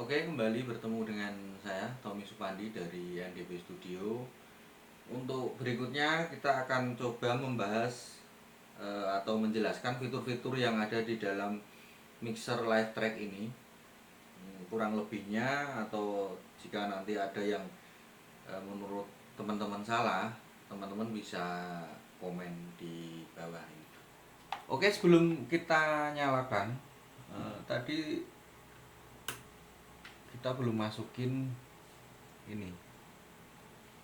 Oke, kembali bertemu dengan saya Tommy Supandi dari NDP Studio. Untuk berikutnya kita akan coba membahas atau menjelaskan fitur-fitur yang ada di dalam mixer live track ini. Kurang lebihnya atau jika nanti ada yang menurut teman-teman salah, teman-teman bisa komen di bawah ini. Oke, sebelum kita nyalakan, tadi kita belum masukin ini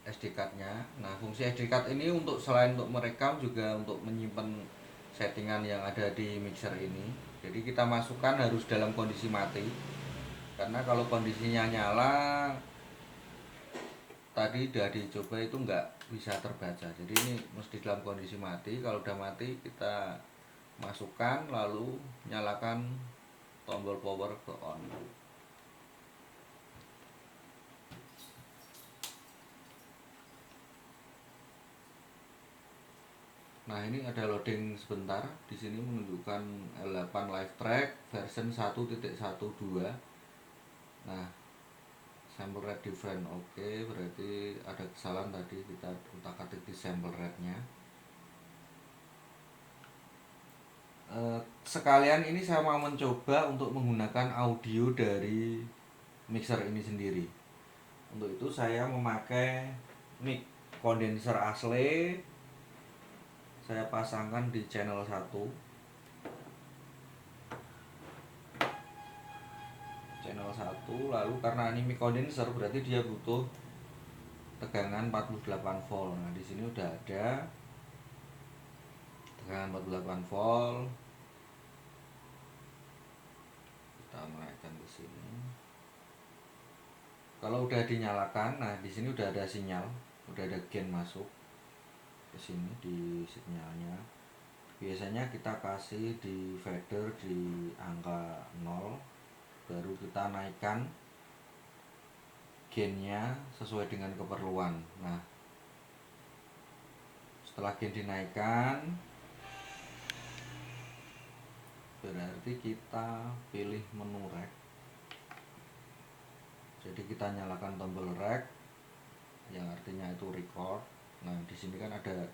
SD card-nya. Nah, fungsi SD card ini untuk selain untuk merekam juga untuk menyimpan settingan yang ada di mixer ini. Jadi kita masukkan harus dalam kondisi mati. Karena kalau kondisinya nyala tadi udah dicoba itu nggak bisa terbaca. Jadi ini mesti dalam kondisi mati. Kalau udah mati kita masukkan lalu nyalakan tombol power ke on. Nah, ini ada loading sebentar. Di sini menunjukkan L8 live track version 1.12. Nah, sample rate different. Oke, berarti ada kesalahan tadi, kita utak-atik di sample rate-nya. Sekalian ini saya mau mencoba untuk menggunakan audio dari mixer ini sendiri. Untuk itu saya memakai mic condenser asli. Saya pasangkan di channel 1. Channel 1, lalu karena ini mic condenser berarti dia butuh tegangan 48 volt. Nah, di sini udah ada tegangan 48 volt. Kita naikkan ke sini. Kalau udah dinyalakan, nah di sini udah ada sinyal, udah ada gain masuk ke sini di sinyalnya. Biasanya kita kasih di fader di angka 0, baru kita naikkan gainnya sesuai dengan keperluan. Nah, setelah gain dinaikkan, berarti kita pilih menu rack. Jadi kita nyalakan tombol rack, yang artinya itu record. Nah, di sini kan ada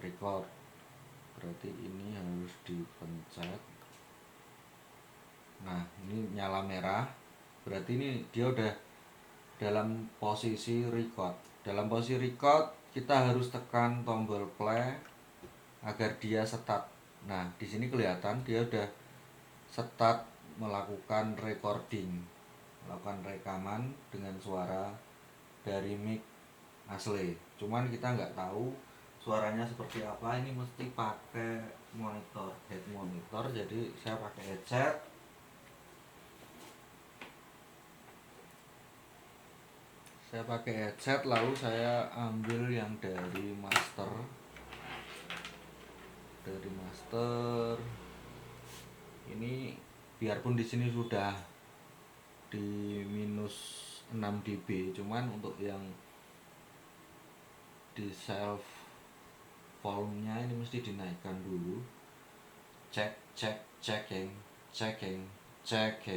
record, berarti ini harus dipencet. Nah, ini nyala merah, berarti ini dia udah dalam posisi record. Dalam posisi record kita harus tekan tombol play agar dia start. Nah, di sini kelihatan dia udah start melakukan recording, melakukan rekaman dengan suara dari mic asli. Cuman kita nggak tahu suaranya seperti apa. Ini mesti pakai monitor, head monitor. Jadi saya pakai headset. Saya pakai headset lalu saya ambil yang dari master. Dari master ini biarpun di sini sudah di minus 6 dB, cuman untuk yang di self volume-nya ini mesti dinaikkan dulu. Checking.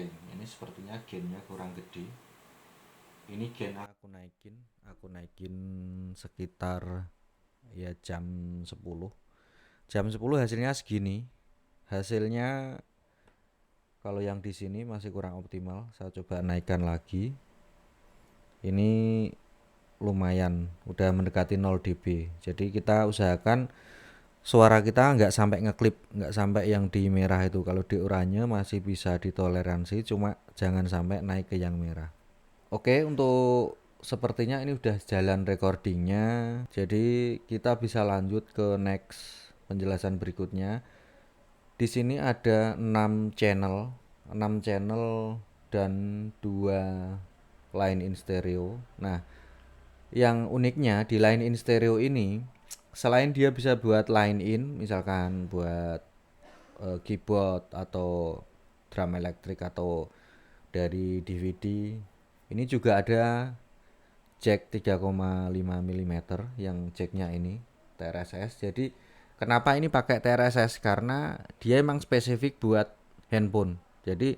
Ini sepertinya gainnya kurang gede. Ini gain aku naikin sekitar ya jam 10. Jam 10 hasilnya segini. Hasilnya kalau yang di sini masih kurang optimal. Saya coba naikkan lagi. Ini lumayan, udah mendekati 0 dB. Jadi kita usahakan suara kita nggak sampai ngeklip, nggak sampai yang di merah itu. Kalau di oranye masih bisa ditoleransi, cuma jangan sampai naik ke yang merah. Oke, untuk sepertinya ini udah jalan recordingnya. Jadi kita bisa lanjut ke next penjelasan berikutnya. Di sini ada 6 channel, 6 channel dan 2 line in stereo. Nah, yang uniknya di line in stereo ini, selain dia bisa buat line in, misalkan buat keyboard atau drum elektrik atau dari DVD, ini juga ada jack 3,5 mm yang jacknya ini TRSS. Jadi kenapa ini pakai TRSS? Karena dia emang spesifik buat handphone. Jadi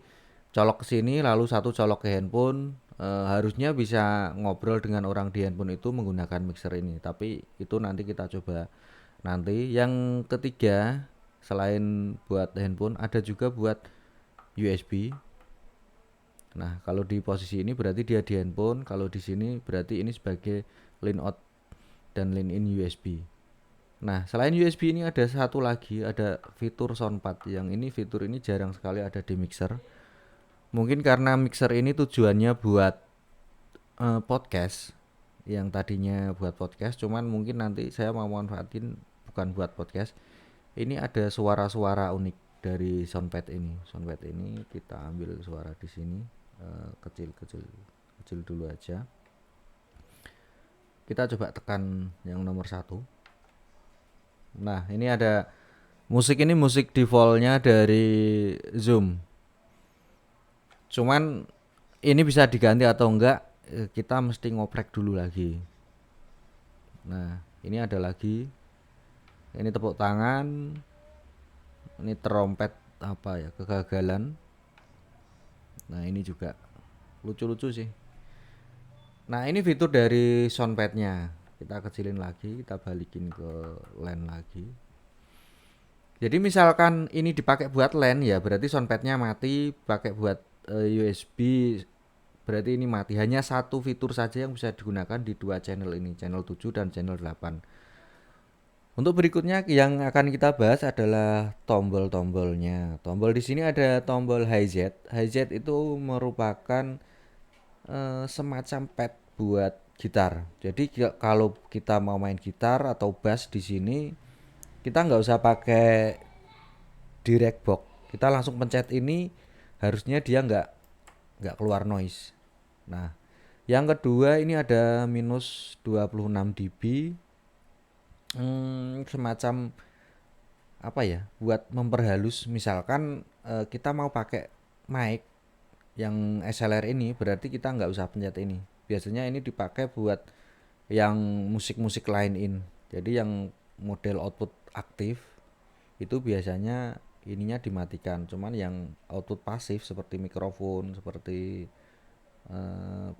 colok ke sini lalu satu colok ke handphone. Harusnya bisa ngobrol dengan orang di handphone itu menggunakan mixer ini, tapi itu nanti kita coba nanti. Yang ketiga, selain buat handphone ada juga buat USB. Nah, kalau di posisi ini berarti dia di handphone, kalau di sini berarti ini sebagai line out dan line in USB. Nah, selain USB ini ada satu lagi, ada fitur soundpad. Yang ini fitur ini jarang sekali ada di mixer. Mungkin karena mixer ini tujuannya buat podcast, yang tadinya buat podcast, cuman mungkin nanti saya mau manfaatin bukan buat podcast. Ini ada suara-suara unik dari soundpad ini. Soundpad ini kita ambil suara di sini, kecil-kecil kecil dulu aja. Kita coba tekan yang nomor 1. Nah, ini ada musik, ini musik defaultnya dari Zoom. Cuman ini bisa diganti atau enggak, kita mesti ngoprek dulu lagi. Nah, ini ada lagi. Ini tepuk tangan. Ini trompet apa ya, kegagalan. Nah, ini juga lucu-lucu sih. Nah, ini fitur dari soundpadnya. Kita kecilin lagi, kita balikin ke LAN lagi. Jadi misalkan ini dipakai buat LAN ya berarti soundpadnya mati, pakai buat USB berarti ini mati. Hanya satu fitur saja yang bisa digunakan di dua channel ini, channel 7 dan channel 8. Untuk berikutnya yang akan kita bahas adalah tombol-tombolnya. Tombol di sini ada tombol hi-hat. Hi-hat itu merupakan semacam pad buat gitar. Jadi kalau kita mau main gitar atau bass di sini, kita nggak usah pakai direct box. Kita langsung pencet ini, harusnya dia nggak keluar noise. Nah, yang kedua ini ada minus 26 dB. Semacam apa ya, buat memperhalus. Misalkan kita mau pakai mic yang SLR ini, berarti kita nggak usah pencet ini. Biasanya ini dipakai buat yang musik-musik line in. Jadi yang model output aktif itu biasanya ininya dimatikan. Cuman yang output pasif seperti mikrofon, seperti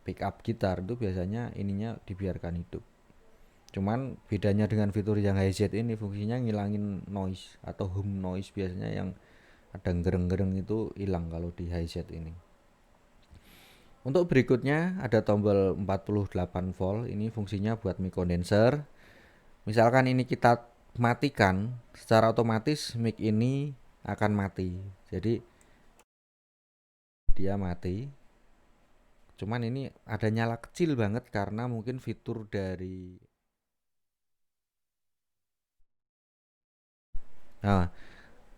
pick up gitar itu biasanya ininya dibiarkan hidup. Cuman bedanya dengan fitur yang hi-hat ini, fungsinya ngilangin noise atau hum noise. Biasanya yang ada gereng-gereng itu hilang kalau di hi-hat ini. Untuk berikutnya ada tombol 48 volt. Ini fungsinya buat mic condenser. Misalkan ini kita matikan, secara otomatis mic ini akan mati. Jadi dia mati. Cuman ini ada nyala kecil banget karena mungkin fitur dari. Nah,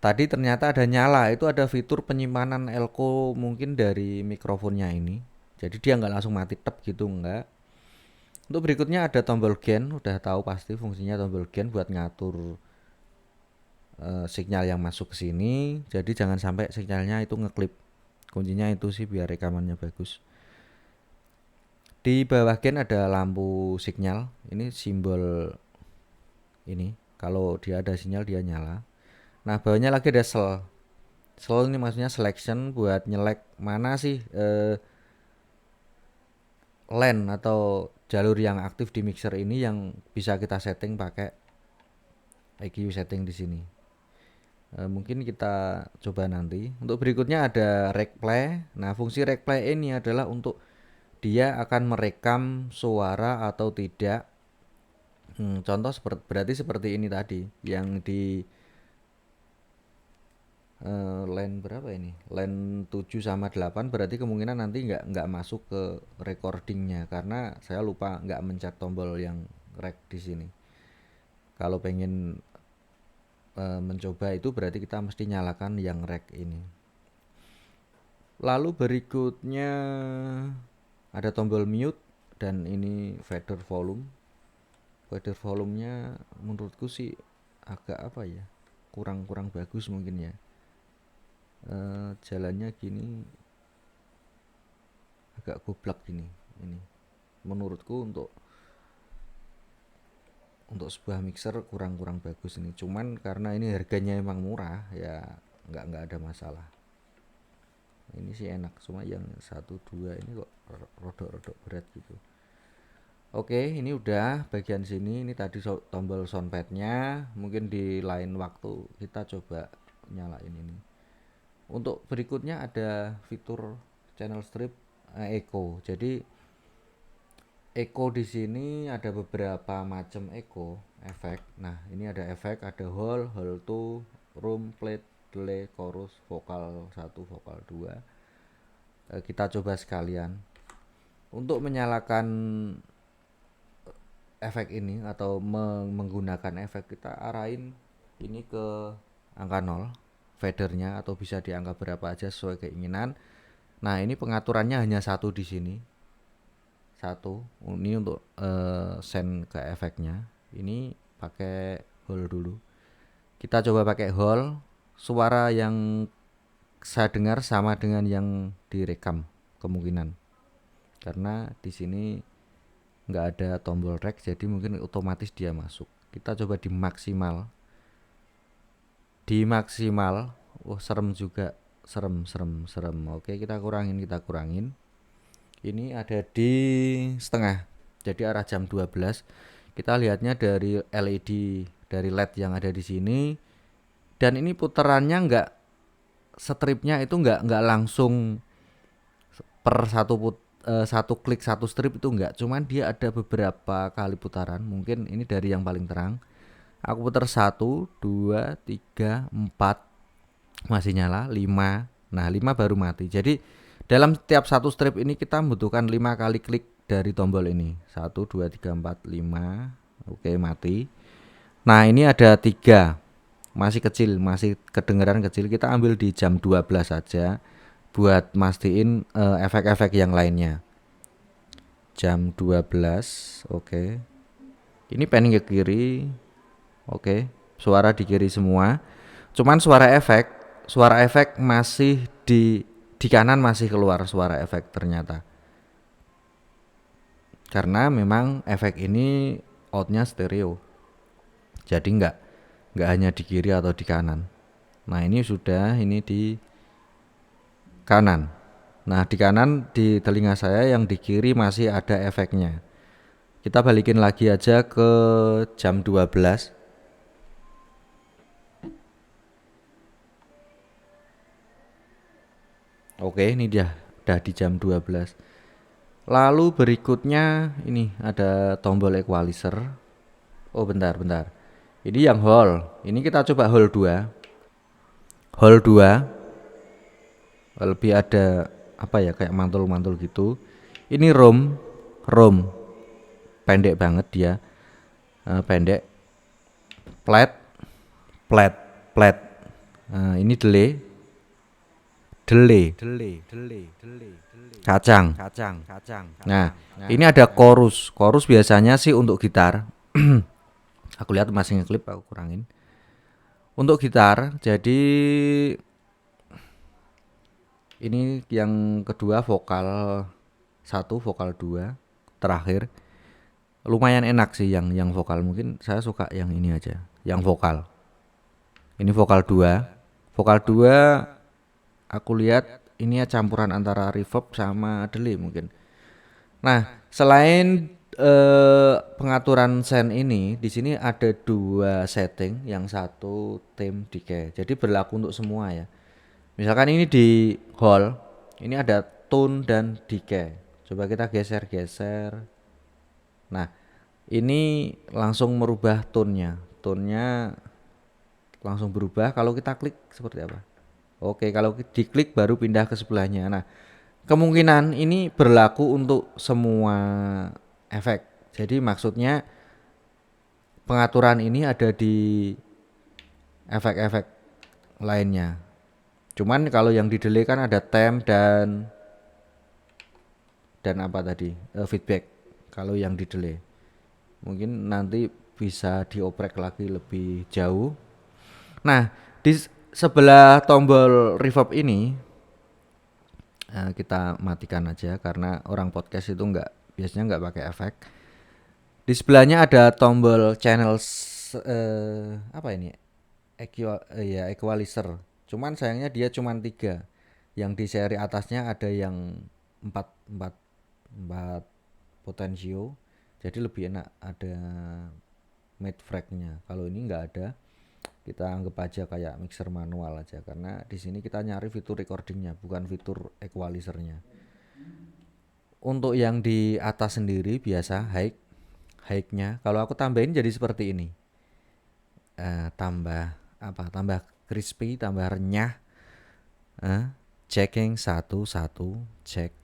tadi ternyata ada nyala, itu ada fitur penyimpanan elko mungkin dari mikrofonnya ini. Jadi dia nggak langsung mati tep gitu, enggak. Untuk berikutnya ada tombol gain, udah tahu pasti fungsinya tombol gain buat ngatur sinyal yang masuk ke sini. Jadi jangan sampai sinyalnya itu ngeklip. Kuncinya itu sih biar rekamannya bagus. Di bawah gain ada lampu sinyal. Ini simbol ini. Kalau dia ada sinyal dia nyala. Nah, bawahnya lagi ada sel. Sel ini maksudnya selection buat nyelek mana sih LAN atau jalur yang aktif di mixer ini yang bisa kita setting pakai EQ setting di sini. Mungkin kita coba nanti. Untuk berikutnya ada rec play. Nah, fungsi rec play ini adalah untuk dia akan merekam suara atau tidak. Contoh berarti seperti ini tadi yang di line berapa ini? Line 7 sama 8 berarti kemungkinan nanti nggak masuk ke recordingnya karena saya lupa nggak mencet tombol yang rec di sini. Kalau pengen mencoba itu berarti kita mesti nyalakan yang rec ini. Lalu berikutnya ada tombol mute dan ini fader volume. Fader volumenya menurutku sih agak apa ya, kurang bagus mungkin ya. Jalannya gini agak goblok gini ini. Menurutku untuk sebuah mixer kurang bagus ini. Cuman karena ini harganya emang murah ya nggak ada masalah. Ini sih enak, cuma yang 1 2 ini kok rodok-rodok berat gitu. Oke, ini udah bagian sini. Ini tadi tombol soundpadnya. Mungkin di lain waktu kita coba nyalain ini. Untuk berikutnya ada fitur channel strip echo. Jadi echo di sini ada beberapa macam echo efek. Nah, ini ada efek, ada hall, hall 2, room, plate, delay, chorus, vokal 1, vokal 2. Kita coba sekalian. Untuk menyalakan efek ini atau menggunakan efek, kita arahin ini ke angka 0 fadernya, atau bisa di angka berapa aja sesuai keinginan. Nah, ini pengaturannya hanya satu di sini. Satu. Ini untuk send ke efeknya. Ini pakai hall dulu. Kita coba pakai hall. Suara yang saya dengar sama dengan yang direkam kemungkinan. Karena di sini nggak ada tombol rec, jadi mungkin otomatis dia masuk. Kita coba di maksimal. Oh, serem juga. Serem. Oke, kita kurangin. Ini ada di setengah, jadi arah jam 12. Kita lihatnya dari LED, dari LED yang ada di sini. Dan ini putarannya nggak, stripnya itu nggak langsung per satu klik satu strip, itu enggak, cuman dia ada beberapa kali putaran. Mungkin ini dari yang paling terang, aku putar 1 2 3 4 masih nyala, 5. Nah, 5 baru mati. Jadi dalam setiap satu strip ini kita membutuhkan 5 kali klik dari tombol ini. 1 2 3 4 5. Oke, mati. Nah, ini ada 3, masih kecil, masih kedengaran kecil. Kita ambil di jam 12 saja buat mastiin efek-efek yang lainnya. Jam 12. Oke. Ini panning ke kiri. Oke. Suara di kiri semua. Cuman suara efek masih di kanan, masih keluar suara efek ternyata. Karena memang efek ini outnya stereo. Jadi nggak hanya di kiri atau di kanan. Nah, ini sudah, ini di kanan. Nah, di kanan di telinga saya, yang di kiri masih ada efeknya. Kita balikin lagi aja ke jam 12. Oke, ini dia udah di jam 12. Lalu berikutnya ini ada tombol equalizer. Oh, bentar. Ini yang hall. Ini kita coba hall 2. Hall 2 lebih ada apa ya, kayak mantul-mantul gitu. Ini room pendek banget dia. Pendek. Flat. Ini delay. Kacang. Nah, ini ada chorus. Chorus biasanya sih untuk gitar. Aku lihat masih ngeklip, aku kurangin. Untuk gitar, jadi ini yang kedua vokal 1, vokal 2 terakhir. Lumayan enak sih yang vokal. Mungkin saya suka yang ini aja, yang vokal. Ini vokal 2. Vokal 2 aku lihat ini ya campuran antara reverb sama delay mungkin. Nah, selain pengaturan send ini, di sini ada 2 setting, yang satu theme decay. Jadi berlaku untuk semua ya. Misalkan ini di hall, ini ada tone dan decay. Coba kita geser. Nah, ini langsung merubah tone-nya. Tone-nya langsung berubah kalau kita klik seperti apa. Oke, kalau diklik baru pindah ke sebelahnya. Nah, kemungkinan ini berlaku untuk semua efek. Jadi maksudnya pengaturan ini ada di efek-efek lainnya. Cuman kalau yang di delay kan ada temp dan apa tadi, feedback. Kalau yang di delay mungkin nanti bisa dioprek lagi lebih jauh. Nah, di sebelah tombol reverb ini kita matikan aja karena orang podcast itu biasanya nggak pakai efek. Di sebelahnya ada tombol channel apa ini, equalizer. Cuman sayangnya dia cuman 3. Yang di seri atasnya ada yang 4 4 4 potensio. Jadi lebih enak ada mid frag-nya. Kalau ini nggak ada, kita anggap aja kayak mixer manual aja, karena di sini kita nyari fitur recordingnya, bukan fitur equalizernya. Untuk yang di atas sendiri biasa high-nya, kalau aku tambahin jadi seperti ini. Tambah crispy, tambah renyah. Checking satu, cek,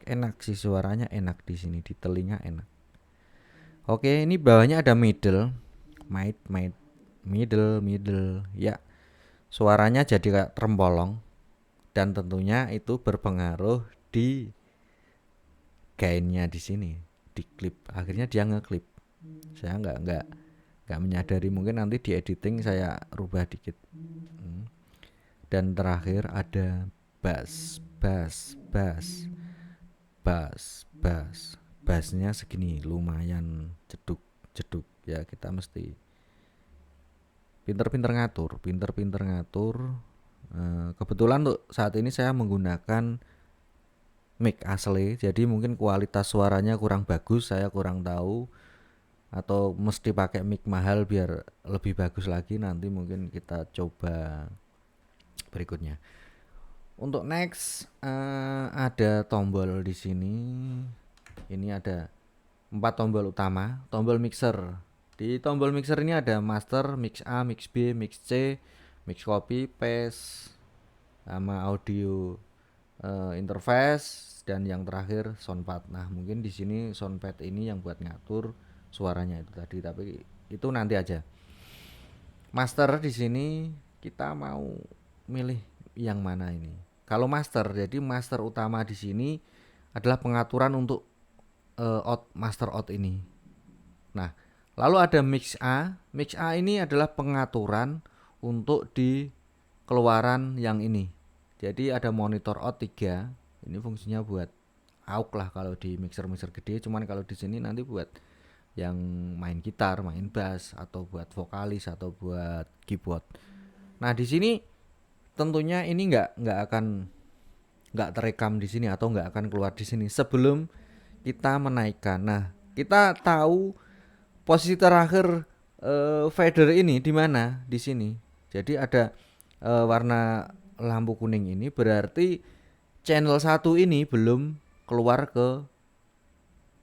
enak sih suaranya, enak di sini di telinga enak. Oke, ini bawahnya ada middle ya. Suaranya jadi kayak trembolong, dan tentunya itu berpengaruh di gainnya di sini, di klip. Akhirnya dia ngeklip. Saya nggak menyadari, mungkin nanti di editing saya rubah dikit. Dan terakhir ada bassnya segini, lumayan jeduk ya. Kita mesti pinter-pinter ngatur. Kebetulan untuk saat ini saya menggunakan mic asli, jadi mungkin kualitas suaranya kurang bagus, saya kurang tahu, atau mesti pakai mic mahal biar lebih bagus lagi. Nanti mungkin kita coba berikutnya. Untuk next ada tombol di sini. Ini ada 4 tombol utama, tombol mixer. Di tombol mixer ini ada master, mix A, mix B, mix C, mix copy, paste, sama audio interface, dan yang terakhir soundpad. Nah, mungkin di sini soundpad ini yang buat ngatur suaranya itu tadi, tapi itu nanti aja. Master di sini kita mau milih yang mana ini. Kalau master, jadi master utama di sini adalah pengaturan untuk master out ini. Nah, lalu ada mix A. Mix A ini adalah pengaturan untuk di keluaran yang ini. Jadi ada monitor out 3. Ini fungsinya buat aux lah kalau di mixer gede. Cuman kalau di sini nanti buat yang main gitar, main bass, atau buat vokalis, atau buat keyboard. Nah, di sini tentunya ini nggak terekam di sini atau nggak akan keluar di sini sebelum kita menaikkan. Nah, kita tahu posisi terakhir fader ini di mana, di sini. Jadi ada warna lampu kuning ini, berarti channel 1 ini belum keluar ke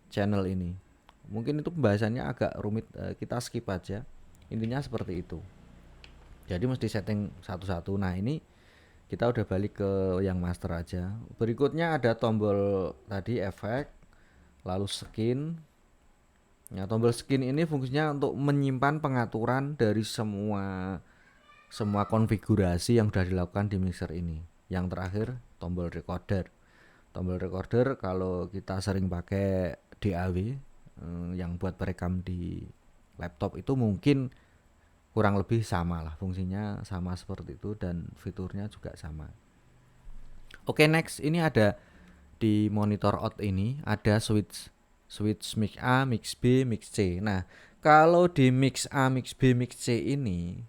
channel ini. Mungkin itu pembahasannya agak rumit, kita skip aja. Intinya seperti itu. Jadi mesti setting satu-satu. Nah, ini kita udah balik ke yang master aja. Berikutnya ada tombol tadi efek, lalu skin. Nah, tombol skin ini fungsinya untuk menyimpan pengaturan dari semua konfigurasi yang sudah dilakukan di mixer ini. Yang terakhir tombol recorder. Tombol recorder kalau kita sering pakai DAW yang buat perekam di laptop itu mungkin kurang lebih sama lah, fungsinya sama seperti itu dan fiturnya juga sama. Oke, next ini ada di monitor out ini ada switch mix A, mix B, mix C. Nah, kalau di mix A, mix B, mix C ini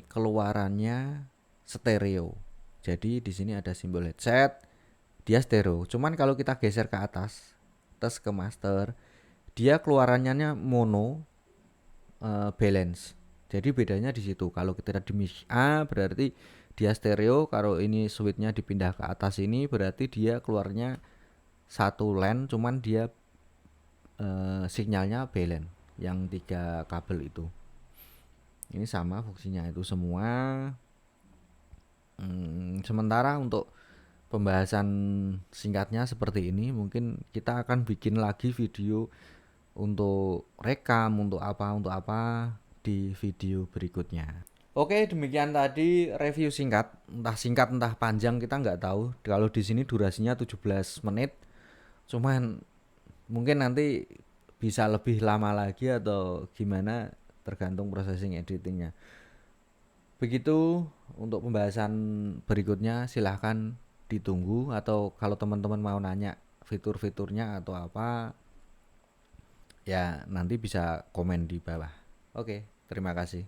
keluarannya stereo. Jadi di sini ada simbol headset, dia stereo. Cuman kalau kita geser ke atas, tes ke master, dia keluarannya mono balance. Jadi bedanya di situ. Kalau kita di mix A berarti dia stereo, kalau ini switchnya dipindah ke atas ini berarti dia keluarnya satu line, cuman dia sinyalnya balance yang 3 kabel itu. Ini sama fungsinya itu semua. Sementara untuk pembahasan singkatnya seperti ini, mungkin kita akan bikin lagi video untuk rekam, untuk apa di video berikutnya. Oke, demikian tadi review singkat entah panjang, kita nggak tahu. Kalau di sini durasinya 17 menit, cuman mungkin nanti bisa lebih lama lagi atau gimana, tergantung processing editingnya. Begitu untuk pembahasan berikutnya, silahkan ditunggu, atau kalau teman-teman mau nanya fitur-fiturnya atau apa ya nanti bisa komen di bawah. Oke, terima kasih.